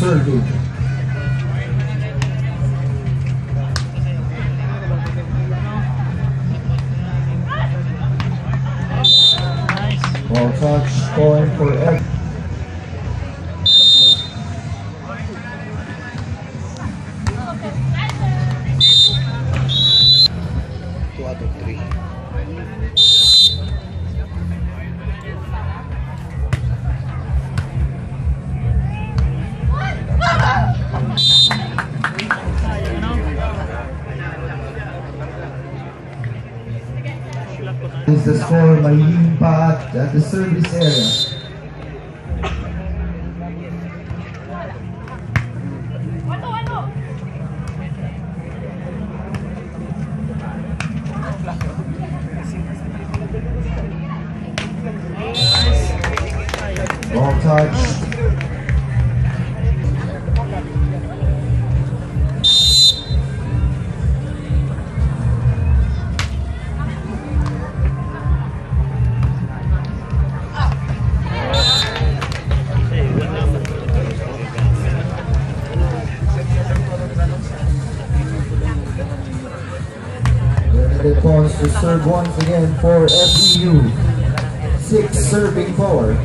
serving. Ball touch, point for F. Is the score by Limpa at the service area. Ball touch. Response to serve once again for FEU. 6 serving forward.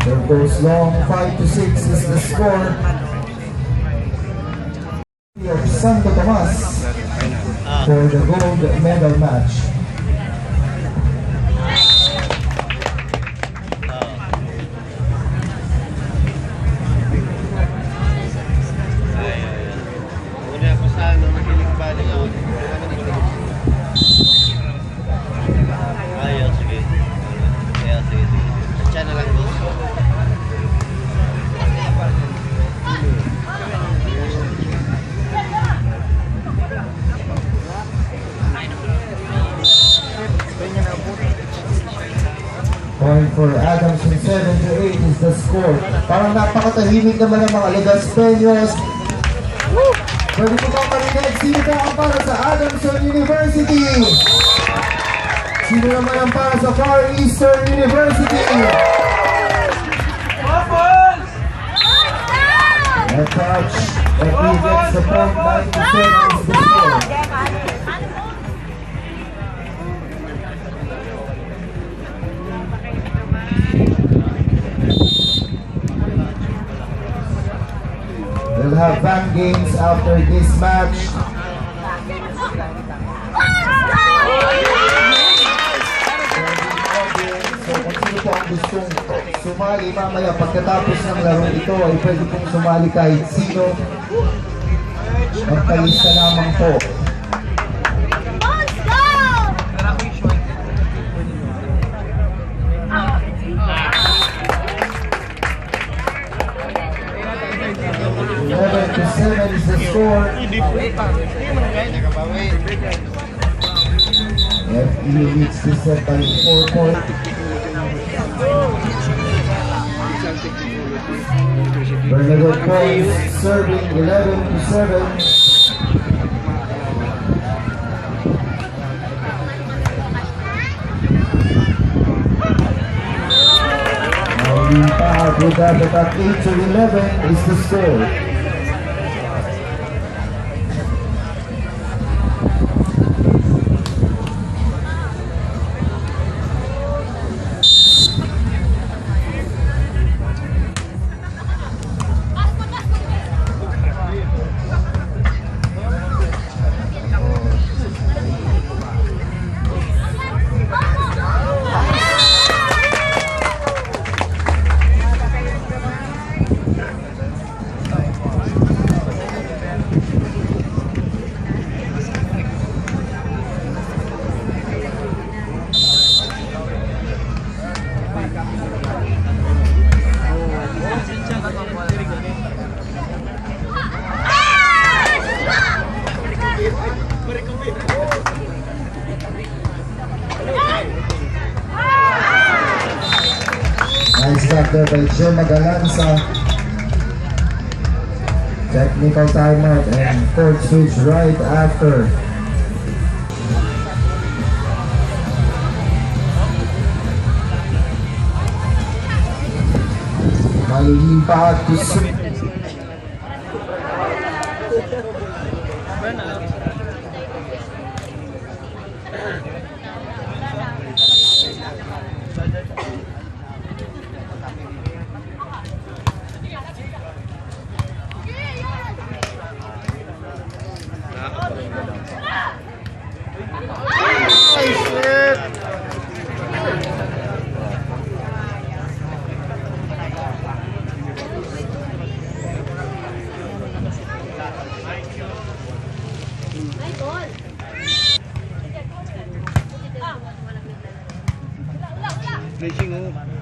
Serve goes long, 5-6 is the score. Of Santo Tomas for the gold medal match. Point for Adamson, 7-8 is the score. Parang napakatahimik naman ng mga Legaspeños. Pwede ko bang marinig, sino ka ang para sa Adamson University? Sino naman ang para sa Far Eastern University? And touch, and he gets the point, 9-7 is the score. We'll have fan games after this match. So kung sino po ang gustong sumali mamaya pagkatapos ng laro ito ay pwede pong sumali kahit sino. Magkalista lamang po. Seven is the score. FEU leads this set by 4 points. Bernadette Boys serving 11-7. Now Limpa with that at 8-11 is the score. Nice stop there by Joe Magalanza. Technical timeout and court switch right after. malilipat to Flashing oh.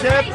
Chip.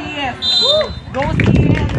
CF! Go CF!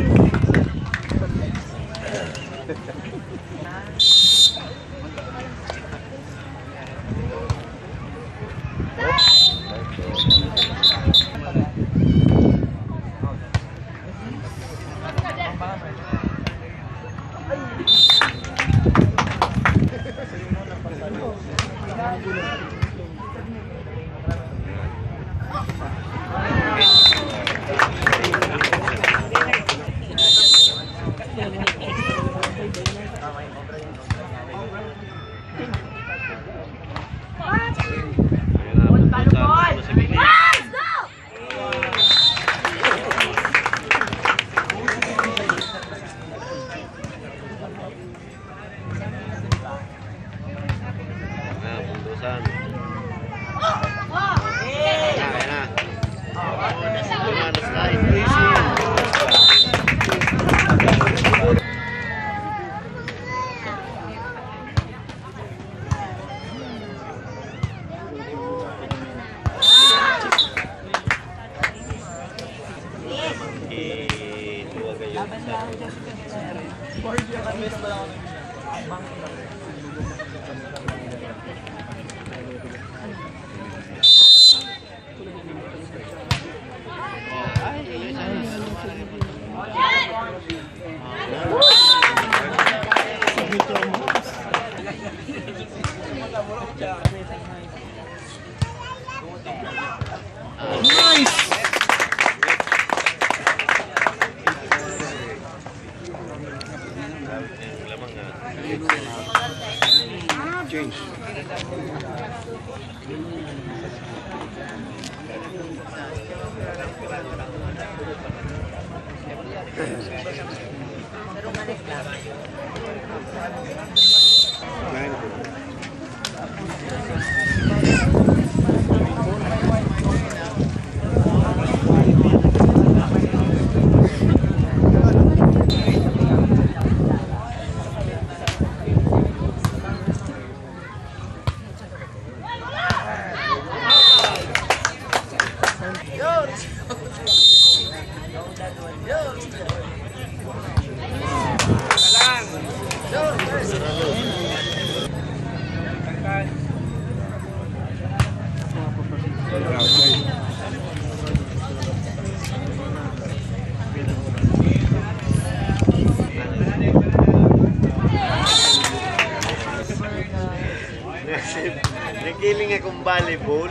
Nagiling akong volleyball,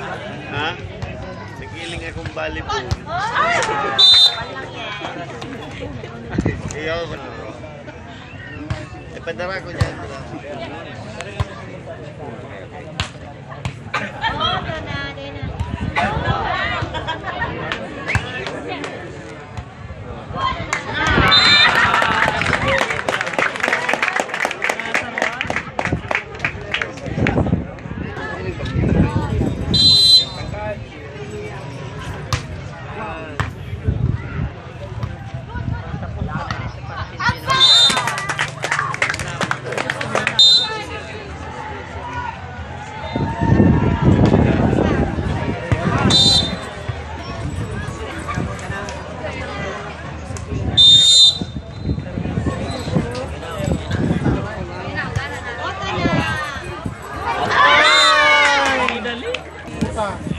ha? Nagiling akong volleyball. Ayaw ko na. Ipadara ko dyan. Stop.